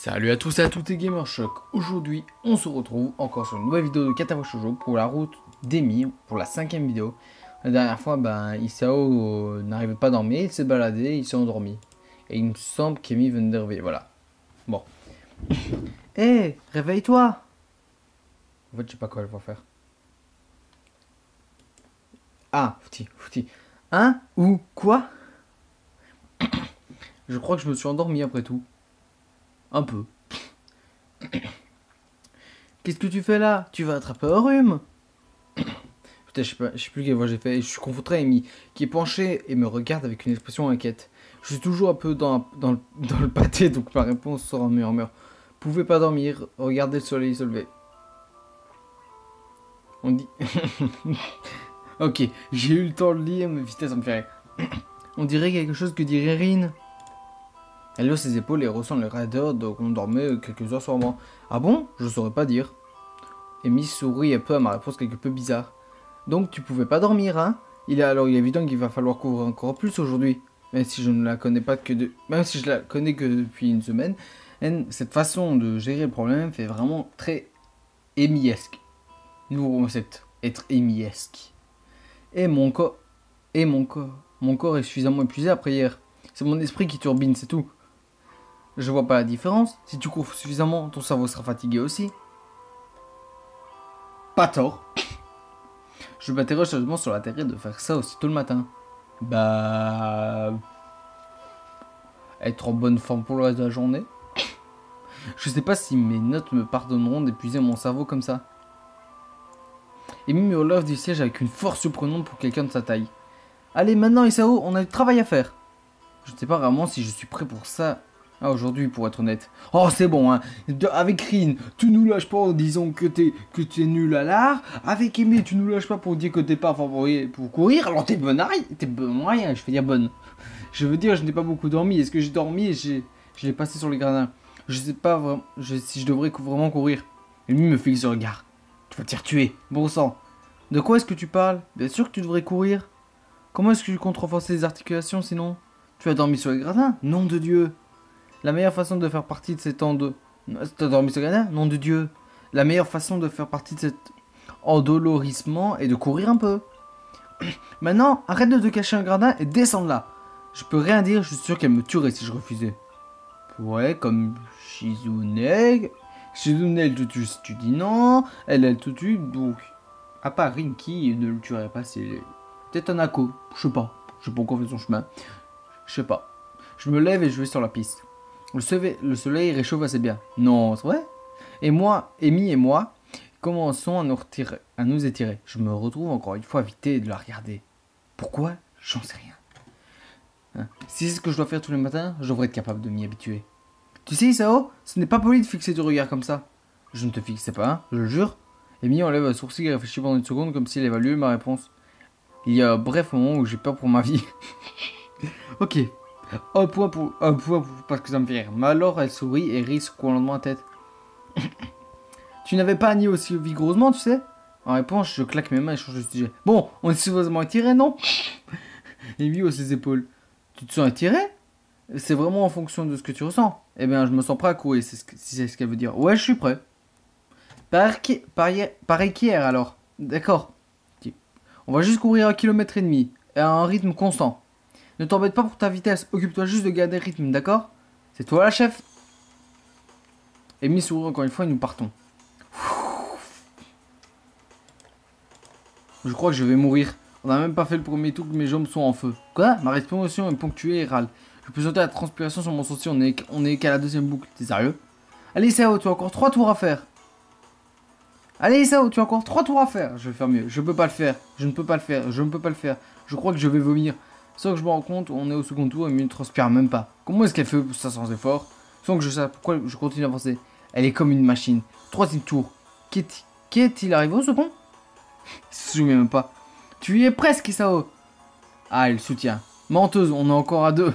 Salut à tous et à toutes les Gamer Choc. Aujourd'hui, on se retrouve encore sur une nouvelle vidéo de Katawa Shoujo pour la route d'Emi, pour la 5ème vidéo. La dernière fois, Isao n'arrivait pas à dormir, il s'est baladé, il s'est endormi. Et il me semble qu'Emi venait de réveiller, voilà. Bon. Hé, réveille-toi! En fait, je sais pas quoi elle va faire. Ah, fouti. Hein? Ou quoi? Je crois que je me suis endormi après tout. Un peu. Qu'est-ce que tu fais là? Tu vas attraper un rhume? Putain, je sais plus quelle voix j'ai fait. Je suis confronté à Amy, qui est penchée et me regarde avec une expression inquiète. Je suis toujours un peu dans le pâté, donc ma réponse sera un murmure. Pouvez pas dormir, regardez le soleil se lever. On dit... Ok, j'ai eu le temps de lire, mais vitesse, ça me fait rire. On dirait quelque chose que dirait Rin. Elle hausse ses épaules et ressent le raideur qu'on dormait quelques heures sur moi. Ah bon? Je saurais pas dire. Amy sourit un peu à ma réponse quelque peu bizarre. Donc tu pouvais pas dormir, hein? Il est évident qu'il va falloir couvrir encore plus aujourd'hui. Même si je ne la connais pas même si je la connais que depuis une semaine, cette façon de gérer le problème fait vraiment très Amy-esque. Nouveau concept, être Amy-esque. Mon corps est suffisamment épuisé après hier. C'est mon esprit qui turbine, c'est tout. Je vois pas la différence. Si tu cours suffisamment, ton cerveau sera fatigué aussi. Pas tort. Je m'interroge sérieusement sur l'intérêt de faire ça aussitôt le matin. Être en bonne forme pour le reste de la journée. Je sais pas si mes notes me pardonneront d'épuiser mon cerveau comme ça. Amy me relève du siège avec une force surprenante pour quelqu'un de sa taille. Allez, maintenant Isao, on a du travail à faire. Je ne sais pas vraiment si je suis prêt pour ça. Ah, aujourd'hui, pour être honnête. Oh, c'est bon, hein. Avec Rin, tu nous lâches pas en disant que t'es nul à l'art. Avec Amy, tu nous lâches pas pour dire que t'es pas favori pour courir. Alors, t'es bonne à rien. T'es bonne moyen, je vais dire bonne. Je veux dire, je n'ai pas beaucoup dormi. Est-ce que j'ai dormi et je l'ai passé sur les gradins? Je sais pas vraiment si je devrais vraiment courir. Amy me fixe le regard. Tu vas te faire tuer. Bon sang. De quoi est-ce que tu parles? Bien sûr que tu devrais courir. Comment est-ce que tu comptes renforcer les articulations sinon? Tu as dormi sur les gradins? Nom de Dieu. La meilleure façon de faire partie de cet T'as dormi sur les gradins? Nom de Dieu. La meilleure façon de faire partie de cet endolorissement est de courir un peu. Maintenant, arrête de te cacher un gradin et descends de là. Je peux rien dire, je suis sûr qu'elle me tuerait si je refusais. Ouais, comme Shizune. Shizune, elle te tue si tu dis non. Elle te tue, donc... À part Rinky, ne le tuerait pas, c'est... Peut-être un Ako, je sais pas. Je sais pas encore fait son chemin. Je sais pas. Je me lève et je vais sur la piste. Le soleil réchauffe assez bien. Non, c'est vrai? Et moi, Amy et moi, commençons à nous étirer. Je me retrouve encore une fois évité de la regarder. Pourquoi? J'en sais rien. Si c'est ce que je dois faire tous les matins, je devrais être capable de m'y habituer. Tu sais, Isao, ce n'est pas poli de fixer du regard comme ça. Je ne te fixais pas, hein, je le jure. Amy enlève un sourcil et réfléchit pendant une seconde comme s'il évaluait ma réponse. Il y a un bref moment où j'ai peur pour ma vie. Ok. Un point parce que ça me fait rire. Mais alors elle sourit et rit secouant la tête. Tu n'avais pas nié aussi vigoureusement, tu sais? En réponse, je claque mes mains et change de sujet. Bon, on est suffisamment étiré, non? Amy hausse ses épaules. Tu te sens étiré? C'est vraiment en fonction de ce que tu ressens. Eh bien, je me sens prêt à courir, si c'est ce qu'elle veut dire. Ouais, je suis prêt. Pareil qu'hier alors. D'accord. On va juste courir 1,5 km à un rythme constant. Ne t'embête pas pour ta vitesse, occupe-toi juste de garder le rythme, d'accord? C'est toi la chef. Amy sourit encore une fois et nous partons. Je crois que je vais mourir. On n'a même pas fait le premier tour que mes jambes sont en feu. Quoi? Ma respiration est ponctuée et râle. Je peux sentir la transpiration sur mon sourcil, on est qu'à la deuxième boucle. T'es sérieux? Allez Sao, tu as encore 3 tours à faire. Allez Sao, tu as encore 3 tours à faire. Je vais faire mieux. Je peux pas le faire. Je ne peux pas le faire. Je ne peux pas le faire. Je crois que je vais vomir. Sans que je me rends compte, on est au second tour et Amy ne transpire même pas. Comment est-ce qu'elle fait ça sans effort? Sans que je sache pourquoi je continue à avancer. Elle est comme une machine. 3e tour. Qu'est-il arrivé au second? Il se souvient même pas. Tu y es presque, Isao. Ah, il soutient. Menteuse, on est encore à 2.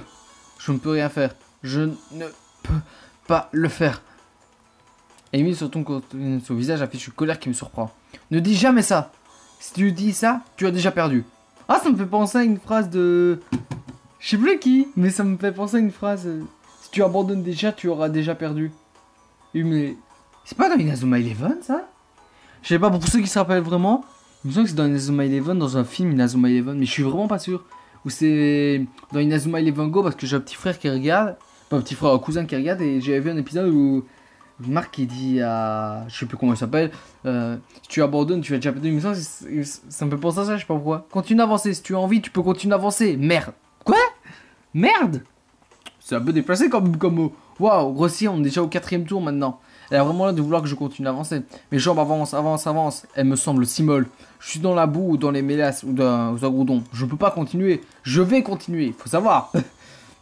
Je ne peux rien faire. Je ne peux pas le faire. Amy se retourne contre son visage affiche une colère qui me surprend. Ne dis jamais ça. Si tu dis ça, tu as déjà perdu. Ah, ça me fait penser à une phrase de... Je sais plus qui, mais ça me fait penser à une phrase... Si tu abandonnes déjà, tu auras déjà perdu. Mais c'est pas dans Inazuma Eleven ça? Je sais pas, pour ceux qui se rappellent vraiment, il me semble que c'est dans Inazuma Eleven, dans un film Inazuma Eleven, mais je suis vraiment pas sûr. Ou c'est dans Inazuma Eleven Go parce que j'ai un petit frère qui regarde, pas un petit frère, un cousin qui regarde, et j'avais vu un épisode où Marc qui dit à. Je sais plus comment il s'appelle, si tu abandonnes, tu vas déjà perdu. Il me semble que ça me fait penser à ça, je sais pas pourquoi. Continue d'avancer, si tu as envie, tu peux continuer d'avancer. Merde! Quoi? Merde! C'est un peu déplacé comme mot. Waouh, grossier, on est déjà au 4ème tour maintenant. Elle a vraiment l'air de vouloir que je continue d'avancer. Mes jambes avancent. Elle me semble si molle. Je suis dans la boue ou dans les mélasses ou dans un goudron. Je peux pas continuer. Je vais continuer, faut savoir.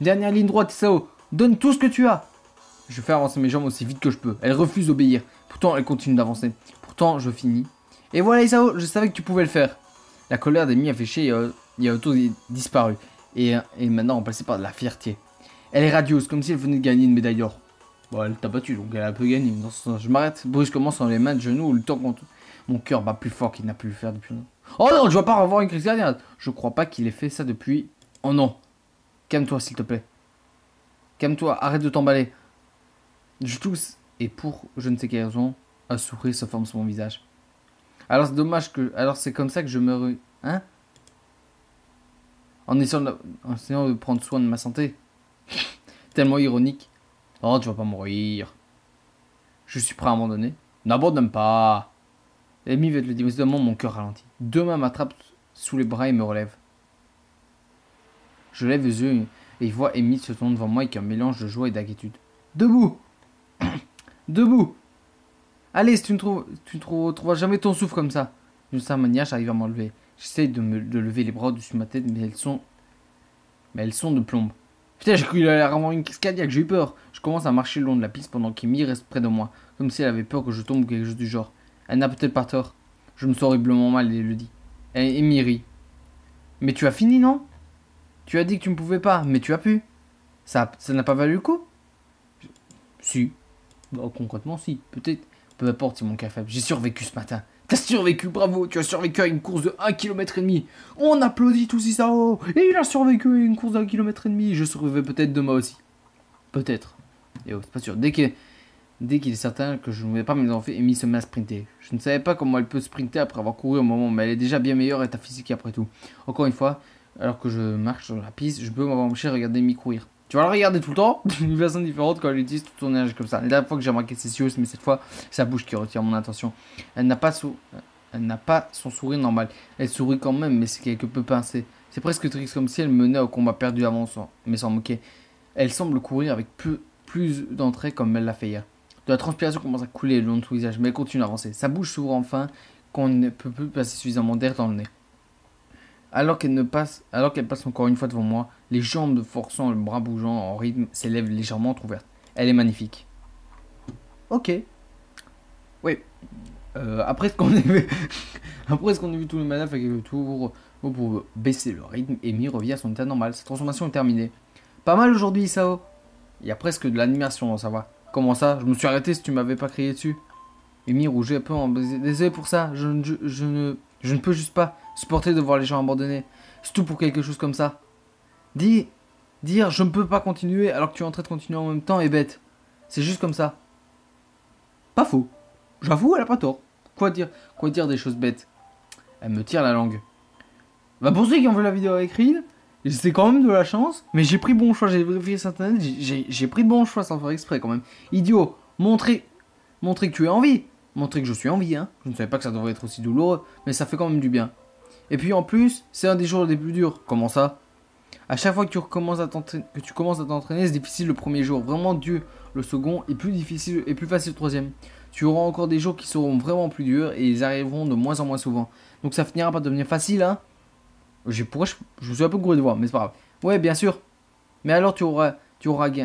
Dernière ligne droite, Isao. Donne tout ce que tu as. Je fais avancer mes jambes aussi vite que je peux. Elle refuse d'obéir. Pourtant, elle continue d'avancer. Pourtant, je finis. Et voilà, Isao, je savais que tu pouvais le faire. La colère d'Amy a fait chier et a auto disparu. Et maintenant remplacée par de la fierté. Elle est radieuse, comme si elle venait de gagner une médaille d'or. Bon, elle t'a battu, donc elle a un peu gagné. Je m'arrête brusquement sur les mains de genoux, le temps qu'on... Mon cœur bat plus fort qu'il n'a pu le faire depuis longtemps. Oh non, je vais pas revoir une crise cardiaque. Je crois pas qu'il ait fait ça depuis... Oh non. Calme-toi, s'il te plaît. Calme-toi, arrête de t'emballer. Je tousse, et pour je ne sais quelle raison, un sourire se forme sur mon visage. Alors c'est dommage que... Alors c'est comme ça que je meurs... Hein? En essayant de prendre soin de ma santé. Tellement ironique. Oh, tu vas pas mourir. Je suis prêt à abandonner. N'abandonne pas. Amy va te le dire, mais évidemment, mon cœur ralentit. Deux mains m'attrapent sous les bras et me relèvent. Je lève les yeux et vois Amy se tourner devant moi avec un mélange de joie et d'inquiétude. Debout. Debout. Allez, si tu ne trouveras jamais ton souffle comme ça. D'une certaine manière, j'arrive à m'enlever. J'essaye de lever les bras au-dessus de ma tête, mais elles sont de plomb. Putain, j'ai cru qu'il allait avoir une crise cardiaque, j'ai eu peur. Je commence à marcher le long de la piste pendant qu'Amy reste près de moi, comme si elle avait peur que je tombe ou quelque chose du genre. Elle n'a peut-être pas tort. Je me sens horriblement mal et le dis. Amy rit. Mais tu as fini, non? Tu as dit que tu ne pouvais pas, mais tu as pu. Ça n'a pas valu le coup? Si. Bah, concrètement, si. Peut-être. Peu importe si mon cas est faible. J'ai survécu ce matin. T'as survécu, bravo. Tu as survécu à une course de 1,5 km. On applaudit tous Isao. Et il a survécu à une course de 1,5 km. Je survivrai peut-être demain aussi. Peut-être. Et oh, c'est pas sûr. Dès qu'il est certain que je ne vais pas m'énerver, Amy se met à sprinter. Je ne savais pas comment elle peut sprinter après avoir couru un moment, mais elle est déjà bien meilleure état physique après tout. Encore une fois, alors que je marche sur la piste, je peux m'avancer et regarder Amy courir. Tu vas la regarder tout le temps, d'une façon différente quand elle utilise tout son énergie comme ça. La dernière fois que j'ai remarqué ses yeux, mais cette fois, c'est sa bouche qui retient mon attention. Elle n'a pas son sourire normal. Elle sourit quand même, mais c'est quelque peu pincé. C'est presque triste, comme si elle menait au combat perdu avant, mais sans moquer. Elle semble courir avec plus d'entrée comme elle l'a fait hier. De la transpiration commence à couler le long de son visage, mais elle continue à avancer. Sa bouche s'ouvre enfin, qu'on ne peut plus passer suffisamment d'air dans le nez. Alors qu'elle passe encore une fois devant moi, les jambes forçant le bras bougeant en rythme, ses lèvres légèrement entrouvertes. Elle est magnifique. Ok. Oui. Après ce qu'on a vu, tous les manœuvres avec le tour pour baisser le rythme, Amy revient à son état normal. Sa transformation est terminée. Pas mal aujourd'hui, Isao. Il y a presque de l'animation dans sa voix. Comment ça? Je me suis arrêté si tu m'avais pas crié dessus. Amy rougit un peu en... Désolé pour ça. Je ne peux juste pas supporter de voir les gens abandonnés. Surtout pour quelque chose comme ça. Dire je ne peux pas continuer alors que tu es en train de continuer en même temps est bête. C'est juste comme ça. Pas faux. J'avoue, elle a pas tort. Quoi dire des choses bêtes? Elle me tire la langue. Bah pour ceux qui ont vu la vidéo avec Reed, c'est quand même de la chance. Mais j'ai pris bon choix, j'ai vérifié sur internet. J'ai pris de bon choix sans faire exprès quand même. Idiot, montrer que tu es en vie. Montrer que je suis en vie, hein. Je ne savais pas que ça devrait être aussi douloureux, mais ça fait quand même du bien. Et puis en plus, c'est un des jours les plus durs. Comment ça? À chaque fois que tu commences à t'entraîner, c'est difficile le premier jour. Vraiment dur le second et plus difficile et plus facile le troisième. Tu auras encore des jours qui seront vraiment plus durs et ils arriveront de moins en moins souvent. Donc ça finira par devenir facile, hein. Je me suis un peu gouré de voix, mais c'est pas grave. Ouais, bien sûr. Mais alors tu auras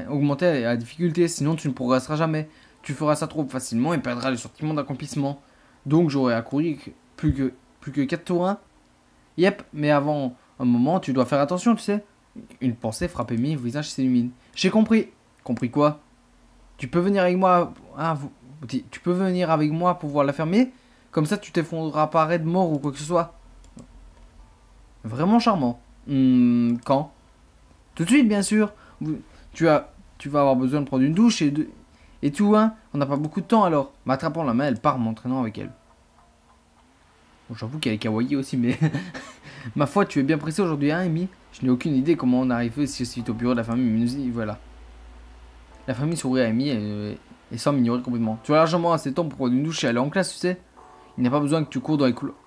augmenté la difficulté, sinon tu ne progresseras jamais. Tu feras ça trop facilement et perdras le sentiment d'accomplissement. Donc j'aurai à courir plus que 4 tours 1. Yep, mais avant un moment, tu dois faire attention, tu sais. Une pensée frappe Amy, le visage s'illumine. J'ai compris. Compris quoi? Tu peux venir avec moi. Tu peux venir avec moi pour voir la fermer. Comme ça, tu t'effondreras pas raide mort ou quoi que ce soit. Vraiment charmant. Quand? Tout de suite, bien sûr. Tu vas avoir besoin de prendre une douche Et tout, hein, on n'a pas beaucoup de temps alors. M'attrapant la main, elle part m'entraînant avec elle. Bon, j'avoue qu'elle est kawaii aussi, mais... Ma foi, tu es bien pressé aujourd'hui, hein, Amy? Je n'ai aucune idée comment on arrive ici suite au bureau de la famille, mais nous y voilà. La famille sourit à Amy et semble m'ignorer complètement. Tu as largement assez de temps pour prendre une douche et aller en classe, tu sais? Il n'y a pas besoin que tu cours dans les couloirs.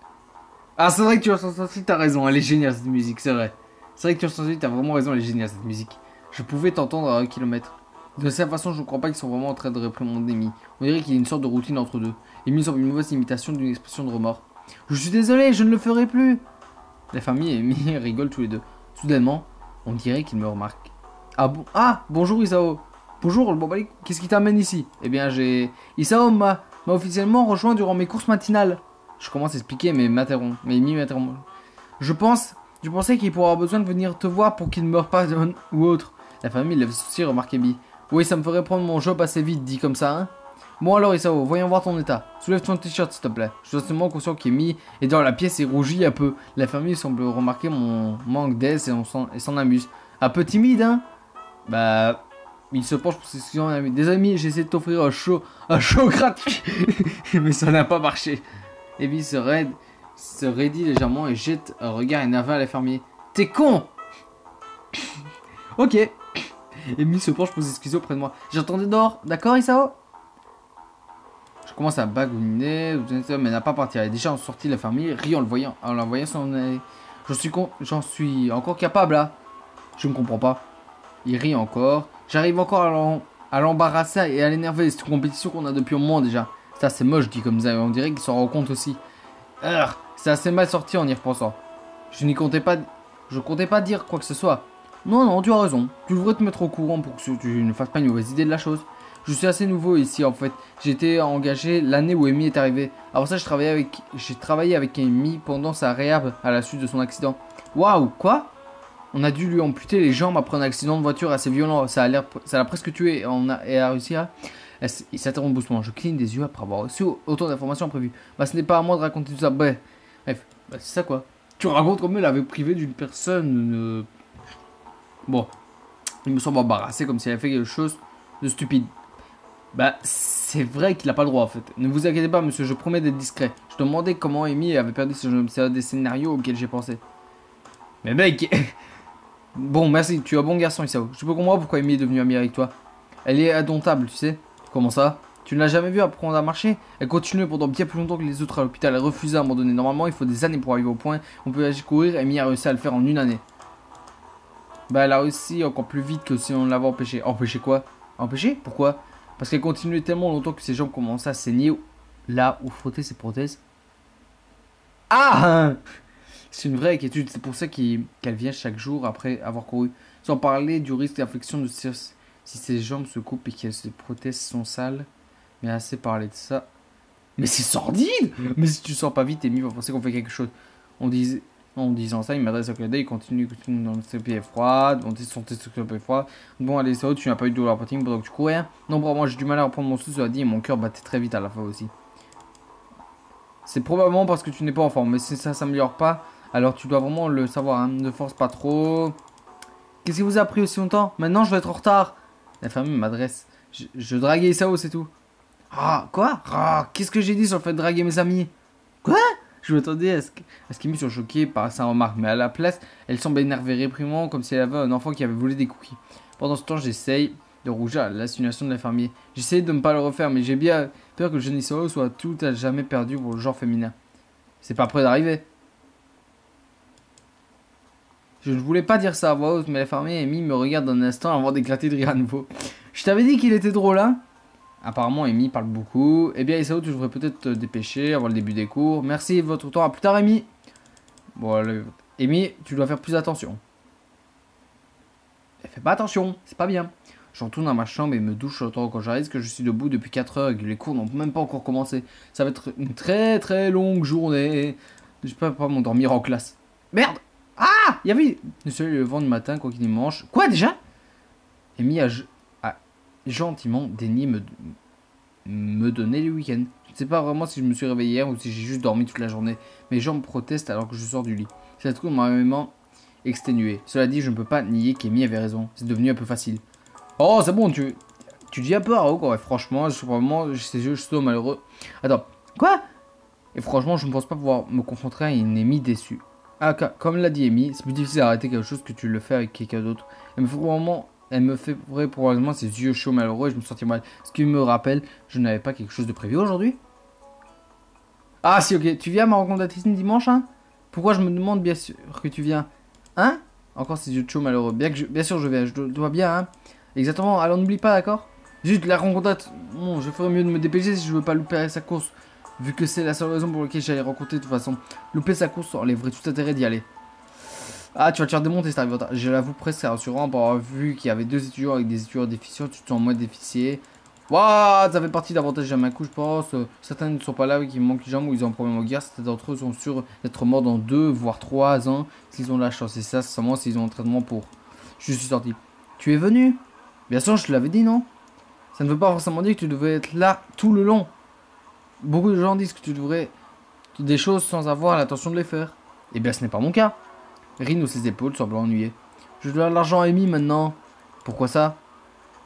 Ah, c'est vrai que tu as senti, t'as raison, elle est géniale cette musique, c'est vrai. C'est vrai que tu as senti, t'as vraiment raison, elle est géniale cette musique. Je pouvais t'entendre à un kilomètre. De cette façon, je ne crois pas qu'ils sont vraiment en train de réprimander Amy. On dirait qu'il y a une sorte de routine entre deux. Amy semble une mauvaise imitation d'une expression de remords. Je suis désolé, je ne le ferai plus. La famille et Amy rigolent tous les deux. Soudainement, on dirait qu'ils me remarquent. Ah bon? Ah, bonjour Isao. Bonjour, bon, qu'est-ce qui t'amène ici? Eh bien, Isao m'a officiellement rejoint durant mes courses matinales. Je commence à expliquer, mais m'interrompt. Mais Amy m'interrompt. Je pensais qu'il pourra avoir besoin de venir te voir pour qu'il ne meure pas ou autre. La famille lève aussi, remarque Amy. Oui, ça me ferait prendre mon job assez vite, dit comme ça, hein. Bon alors Isao, voyons voir ton état. Soulève ton t-shirt s'il te plaît. Je suis seulement conscient qu'Amy est dans la pièce et rougit un peu. La famille semble remarquer mon manque d'aise et s'en amuse. Un peu timide, hein? Bah... Il se penche pour s'excuser. Des amis, j'ai essayé de t'offrir un show gratuit. Mais ça n'a pas marché. Amy se raidit légèrement et jette un regard énervé à la fermier. T'es con. Ok. Amy se penche pour s'excuser auprès de moi. J'entendais dehors, d'accord Isao? Je commence à bagouniner, mais n'a pas parti. Elle est déjà en sortie de la famille, rit en la voyant s'en aller. J'en suis encore capable là. Je ne comprends pas. Il rit encore. J'arrive encore à l'embarrasser et à l'énerver. C'est une compétition qu'on a depuis un moment déjà. Ça c'est moche dit comme ça. On dirait qu'il s'en rend compte aussi. C'est assez mal sorti en y repensant. Je comptais pas dire quoi que ce soit. Non, tu as raison. Tu devrais te mettre au courant pour que tu ne fasses pas une mauvaise idée de la chose. Je suis assez nouveau ici en fait. J'ai été engagé l'année où Amy est arrivée. Avant ça, j'ai travaillé avec Amy pendant sa réhab à la suite de son accident. Waouh, quoi? On a dû lui amputer les jambes après un accident de voiture assez violent. Ça l'a presque tué et elle a réussi à... Il s'interrompt doucement. Je cligne des yeux après avoir reçu autant d'informations imprévues. Bah, ce n'est pas à moi de raconter tout ça. Bref, c'est ça quoi. Tu racontes comme elle avait privé d'une personne. Bon, il me semble embarrassé comme si elle avait fait quelque chose de stupide. Bah, c'est vrai qu'il n'a pas le droit en fait. Ne vous inquiétez pas, monsieur, je promets d'être discret. Je te demandais comment Amy avait perdu ce jeu. C'est un des scénarios auxquels j'ai pensé. Mais mec. Bon, merci, tu es un bon garçon, Isao. Je peux comprendre pourquoi Amy est devenue amie avec toi. Elle est indomptable, tu sais. Comment ça? Tu ne l'as jamais vue apprendre à marcher? Elle continue pendant bien plus longtemps que les autres à l'hôpital. Elle refuse à abandonner. Normalement, il faut des années pour arriver au point. On peut agir courir. Amy a réussi à le faire en une année. Bah, elle a réussi encore plus vite que si on l'avait empêché. Empêché quoi? Empêché? Pourquoi? Parce qu'elle continuait tellement longtemps que ses jambes commençaient à saigner là où frotter ses prothèses. Ah! C'est une vraie inquiétude, c'est pour ça qu'elle vient chaque jour après avoir couru. Sans parler du risque d'infection si ses jambes se coupent et que ses prothèses sont sales. Mais assez parlé de ça. Mais c'est sordide! Mais si tu sors pas vite, Amy va penser qu'on fait quelque chose. En disant ça, il m'adresse au cadet, il continue dans le pieds froide, on son pieds froid. Bon, allez, ça tu n'as pas eu de douleur pratique pendant que tu courais. Non, bon, moi j'ai du mal à reprendre mon souffle, ça a dit, et mon cœur battait très vite à la fois aussi. C'est probablement parce que tu n'es pas en forme, mais si ça s'améliore pas, alors tu dois vraiment le savoir, hein. Ne force pas trop. Qu'est-ce qui vous a pris aussi longtemps? Maintenant je vais être en retard. La famille m'adresse. Je draguais Isao, c'est tout. Ah, quoi? Ah, qu'est-ce que j'ai dit sur le fait de draguer mes amis? Quoi? Je m'attendais à ce qu'Amy soit choquée par sa remarque, mais à la place, elle semble énervée, réprimant, comme si elle avait un enfant qui avait volé des cookies. Pendant ce temps, j'essaye de rougir à l'insinuation de l'infirmier. J'essaye de ne pas le refaire, mais j'ai bien peur que le jeune Isao soit tout à jamais perdu pour le genre féminin. C'est pas près d'arriver. Je ne voulais pas dire ça à voix haute, mais l'infirmier Amy me regarde un instant avant d'éclater de rire à nouveau. Je t'avais dit qu'il était drôle, hein? Apparemment, Amy parle beaucoup. Eh bien, Isao, tu devrais peut-être te dépêcher avant le début des cours. Merci de votre temps. À plus tard, Amy. Bon, allez. Amy, tu dois faire plus attention. Fais pas attention, c'est pas bien. Je retourne dans ma chambre et me douche autant quand j'arrive que je suis debout depuis 4 heures et que les cours n'ont même pas encore commencé. Ça va être une très très longue journée. Je peux pas m'endormir en classe. Merde! Ah! Il y avait le soleil le vent du matin, quoi qu'il y mange. Quoi déjà? Amy a gentiment daigné me donner les week-ends. Je ne sais pas vraiment si je me suis réveillé hier ou si j'ai juste dormi toute la journée. Mes jambes protestent alors que je sors du lit. Cette trouve m'a vraiment exténué. Cela dit, je ne peux pas nier qu'Amy avait raison. C'est devenu un peu facile. Oh, c'est bon, Tu dis un peu à quoi, ouais, franchement, ces jeux, je suis malheureux. Attends, quoi? Et franchement, je ne pense pas pouvoir me confronter à une Amy déçue. Ah, comme l'a dit Amy, c'est plus difficile d'arrêter quelque chose que tu le fais avec quelqu'un d'autre. Elle me fait probablement ses yeux chauds malheureux et je me sentais mal. Ce qui me rappelle, je n'avais pas quelque chose de prévu aujourd'hui. Ah si, ok, tu viens à ma rencontre d'Atricine dimanche, hein? Pourquoi je me demande bien sûr que tu viens? Hein? Encore ces yeux de chaud malheureux. Bien sûr, je viens, je dois bien, hein? Exactement, alors n'oublie pas, d'accord? Juste la rencontre. Bon, je ferais mieux de me dépêcher si je veux pas louper sa course. Vu que c'est la seule raison pour laquelle j'allais rencontrer de toute façon. Louper sa course enlèverait tout intérêt d'y aller. Ah, tu vas te faire démonter, ça arrive. Je l'avoue presque rassurant pour avoir vu qu'il y avait deux étudiants avec des étudiants déficients. Tu te sens moins déficié. Waouh, ça fait partie d'avantages à ma couche, je pense. Certains ne sont pas là, qui manquent de jambes ou ils ont un problème au guerre. Certains d'entre eux sont sûrs d'être morts dans 2 voire 3 ans s'ils ont la chance. Et ça, c'est seulement s'ils ont un traitement pour. Je suis sorti. Tu es venu? Bien sûr, je te l'avais dit, non? Ça ne veut pas forcément dire que tu devais être là tout le long. Beaucoup de gens disent que tu devrais des choses sans avoir l'intention de les faire. Eh bien, ce n'est pas mon cas. Rin hausse ses épaules, semblant ennuyé. Je dois de l'argent à Amy maintenant. Pourquoi ça?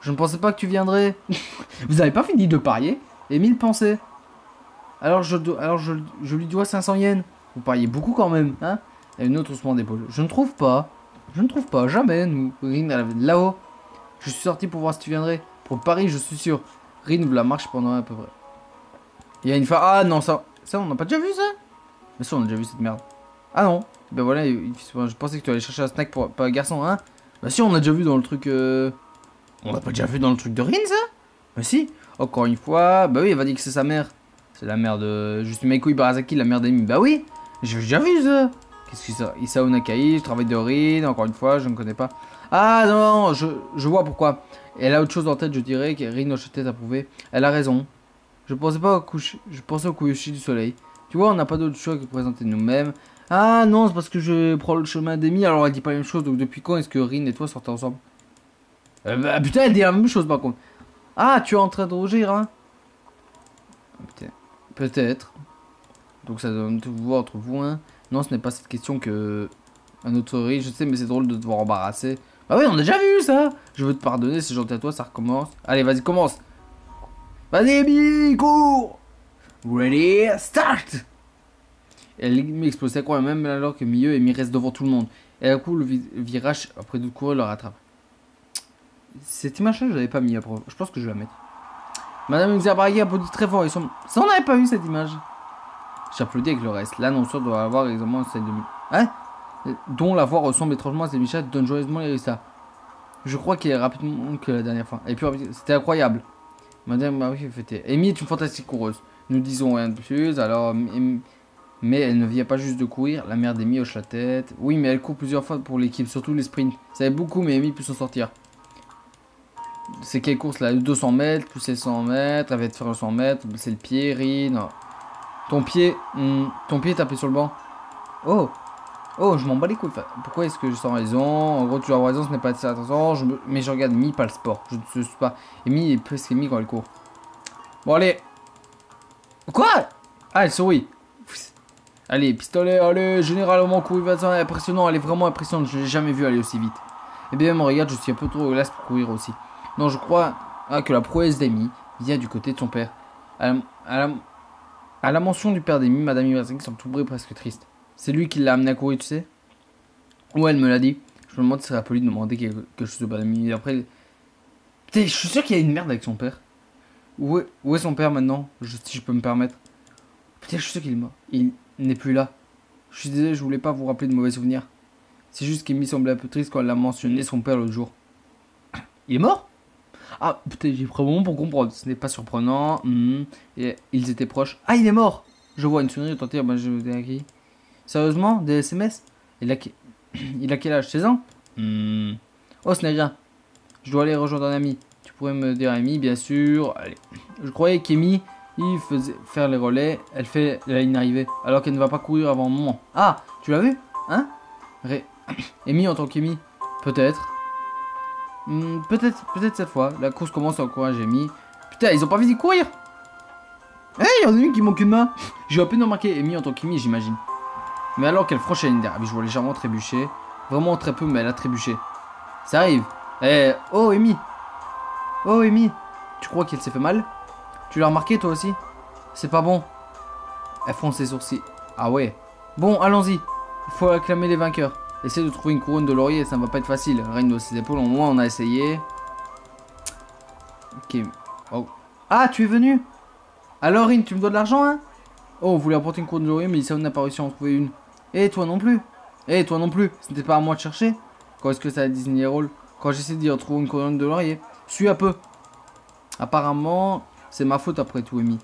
Je ne pensais pas que tu viendrais. Vous n'avez pas fini de parier? Amy le pensait. Alors je lui dois 500 yens. Vous pariez beaucoup quand même, hein? Et une autre haussement d'épaule. Je ne trouve pas. Je ne trouve pas, jamais, nous. Rin, elle avait de là-haut. Je suis sorti pour voir si tu viendrais. Pour Paris, je suis sûr. Rin vous la marche pendant à peu près. Il y a une fois. Ah non, ça on n'a pas déjà vu ça? Mais ça, on a déjà vu cette merde. Ah non. Ben voilà, je pensais que tu allais chercher un snack pour pas un garçon, hein? Bah si, on a déjà vu dans le truc. On l'a pas déjà vu dans le truc de Rin, ça? Bah si. Encore une fois. Bah oui, elle va dire que c'est sa mère. C'est la mère de. Juste Meiko Ibarasaki, la mère d'Amy. Bah oui. J'ai déjà vu ça. Qu'est-ce que c'est ça? Isao Nakai, je travaille de Rin. Encore une fois, je ne connais pas. Ah non, non, je vois pourquoi. Elle a autre chose en tête, je dirais, que Rin Hoshite a prouvé. Elle a raison. Je pensais pas au couche. Je pensais au Kuyoshi du soleil. Tu vois, on n'a pas d'autre choix que de présenter nous-mêmes. Ah non, c'est parce que je prends le chemin d'Amy, alors elle dit pas la même chose. Donc depuis quand est-ce que Rin et toi sortent ensemble? Bah putain, elle dit la même chose par contre. Ah, tu es en train de rougir, hein? Peut-être. Donc ça donne tout voir entre vous, hein? Non, ce n'est pas cette question que... Un autre Rin, je sais, mais c'est drôle de devoir embarrasser. Bah oui, on a déjà vu ça. Je veux te pardonner, c'est gentil à toi, ça recommence. Allez, vas-y, commence. Vas-y, Amy, cours. Ready, start. Elle m'explosait quoi même alors que Mieux et Mi reste devant tout le monde. Et à coup, le virage, après de courir, le rattrape. Cette image-là, je l'avais pas mis à preuve. Je pense que je vais la mettre. Madame Xabaraghi applaudit très fort. Ça, on n'avait pas vu cette image. J'applaudis avec le reste. L'annonceur doit avoir exactement celle de... Hein? Dont la voix ressemble étrangement à celle de Michel, donne joyeusement les résultats. Je crois qu'il est rapidement que la dernière fois. Et puis, c'était incroyable. Madame Marie fêtait. Amy est une fantastique coureuse. Nous disons rien de plus, alors... Mais elle ne vient pas juste de courir. La mère d'Amy hoche la tête. Oui, mais elle court plusieurs fois pour l'équipe, surtout les sprints. Ça aide beaucoup, mais Amy peut s'en sortir. C'est quelle course là? 200 mètres, plus les 100 mètres. Elle va te faire 100 mètres. C'est le pied, Rin. Ton pied est tapé sur le banc. Oh! Oh, je m'en bats les couilles. Pourquoi est-ce que je sens raison? En gros, tu as raison, ce n'est pas de attention. Mais je regarde Mi, pas le sport. Je ne suis pas. Et Mi est presque Mi quand elle court. Bon, allez. Quoi? Ah, elle sourit. Allez, pistolet, allez. Généralement, courir impressionnant. Elle est vraiment impressionnante. Je ne l'ai jamais vu aller aussi vite. Et bien, regarde, je suis un peu trop glace pour courir aussi. Non, je crois que la prouesse d'Amy vient du côté de son père. À la mention du père d'Amy, Madame Iwasaki semble tout brûlée, presque triste. C'est lui qui l'a amené à courir, tu sais? Ouais, elle me l'a dit. Je me demande si ça serait poli de demander quelque chose de Madame. Après, putain, je suis sûr qu'il y a une merde avec son père. Où est son père maintenant? Si je peux me permettre. Putain, je suis sûr qu'il est mort. Il n'est plus là. Je suis désolé, je voulais pas vous rappeler de mauvais souvenirs. C'est juste qu'Amy semblait un peu triste quand elle a mentionné son père l'autre jour. Il est mort? Ah, putain, j'ai pris un moment pour comprendre. Ce n'est pas surprenant. Et ils étaient proches. Ah, il est mort! Je vois une sonnerie tenter. Bah, je vais à qui? Sérieusement? Des SMS? Il a quel âge? 16 ans? Oh, ce n'est rien. Je dois aller rejoindre un ami. Tu pourrais me dire Amy, bien sûr. Allez. Je croyais qu'Amy, il faisait faire les relais. Elle fait la ligne arrivée. Alors qu'elle ne va pas courir avant un moment. Ah, tu l'as vu? Hein? Amy en tant qu'Amy? Peut-être. Peut-être cette fois. La course commence à encourager Amy. Putain, ils ont pas fini de courir! Hey, il y en a une qui manque une main. J'ai à peine remarqué Amy en tant qu'Amy, j'imagine. Mais alors qu'elle franchit la ligne d'arrivée, je vois légèrement trébucher. Vraiment très peu, mais elle a trébuché. Ça arrive. Oh, Amy. Oh, Amy. Tu crois qu'elle s'est fait mal? Tu l'as remarqué toi aussi? C'est pas bon. Elle fronce ses sourcils. Ah ouais. Bon, allons-y. Il faut acclamer les vainqueurs. Essayer de trouver une couronne de laurier, ça ne va pas être facile. Reine de ses épaules, au moins on a essayé. Ok. Oh. Ah, tu es venu? Alors, Rin, tu me dois de l'argent, hein? Oh, on voulait apporter une couronne de laurier, mais Isaon n'a pas réussi à en trouver une. Et toi non plus? Et toi non plus? Ce n'était pas à moi de chercher? Quand est-ce que ça a Disney Roll? Quand j'essaie d'y retrouver une couronne de laurier. Suis un peu. Apparemment, c'est ma faute après tout, Amy.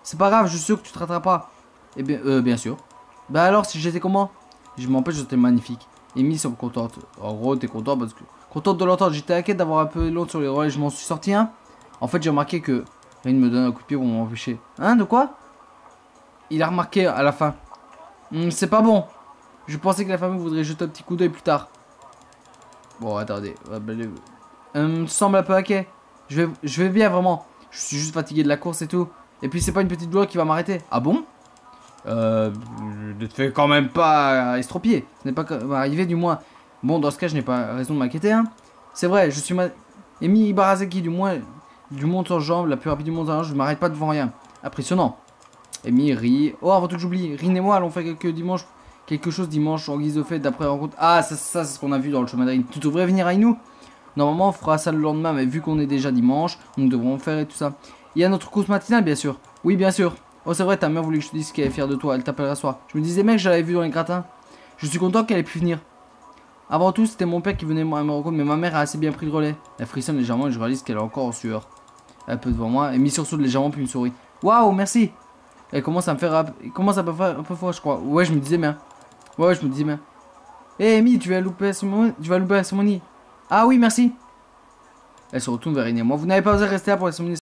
C'est pas grave, je suis sûr que tu te rattraperas. Eh bien, bien sûr. Bah alors, si j'étais comment? Je m'empêche, j'étais magnifique. Amy semble contente. En gros, t'es content parce que... Contente de l'entendre, j'étais inquiète d'avoir un peu l'autre sur les relais, je m'en suis sorti un. En fait, j'ai remarqué que... Rin me donne un coup de pied pour m'empêcher. Hein, de quoi? Il a remarqué à la fin. C'est pas bon. Je pensais que la famille voudrait jeter un petit coup d'œil plus tard. Bon, attendez. Semble un peu inquiet. Je vais bien, vraiment. Je suis juste fatigué de la course et tout. Et puis, c'est pas une petite douleur qui va m'arrêter. Ah bon? Ne te fais quand même pas estropier. Ce n'est pas arrivé, du moins. Bon, dans ce cas, je n'ai pas raison de m'inquiéter, hein. C'est vrai, je suis Emi Ibarazaki, du monde sans jambes, la plus rapide du monde sans jambes, je ne m'arrête pas devant rien. Impressionnant. Emi rit. Oh, avant tout que j'oublie, Rin et moi allons faire quelque chose dimanche en guise de fête d'après rencontre. Ah, ça c'est ce qu'on a vu dans le chemin de Rin. Tu devrais venir avec nous? Normalement, on fera ça le lendemain, mais vu qu'on est déjà dimanche, nous devrons faire et tout ça. Il y a notre course matinale, bien sûr. Oui, bien sûr. Oh, c'est vrai, ta mère voulait que je te dise qu'elle est fière de toi. Elle t'appellera ce soir. Je me disais, mec, je l'avais vu dans les gratins. Je suis content qu'elle ait pu venir. Avant tout, c'était mon père qui venait me rencontrer, mais ma mère a assez bien pris le relais. Elle frissonne légèrement et je réalise qu'elle est encore en sueur. Un peu devant moi, elle mise sur légèrement puis me sourit. Waouh, merci. Elle commence à me faire un peu froid, je crois. Ouais, je me disais bien. Ouais, je me disais bien. Hé, Amy, tu vas louper la cérémonie. Ah oui, merci. Elle se retourne vers Rin et moi. Vous n'avez pas osé rester là pour la cérémonie.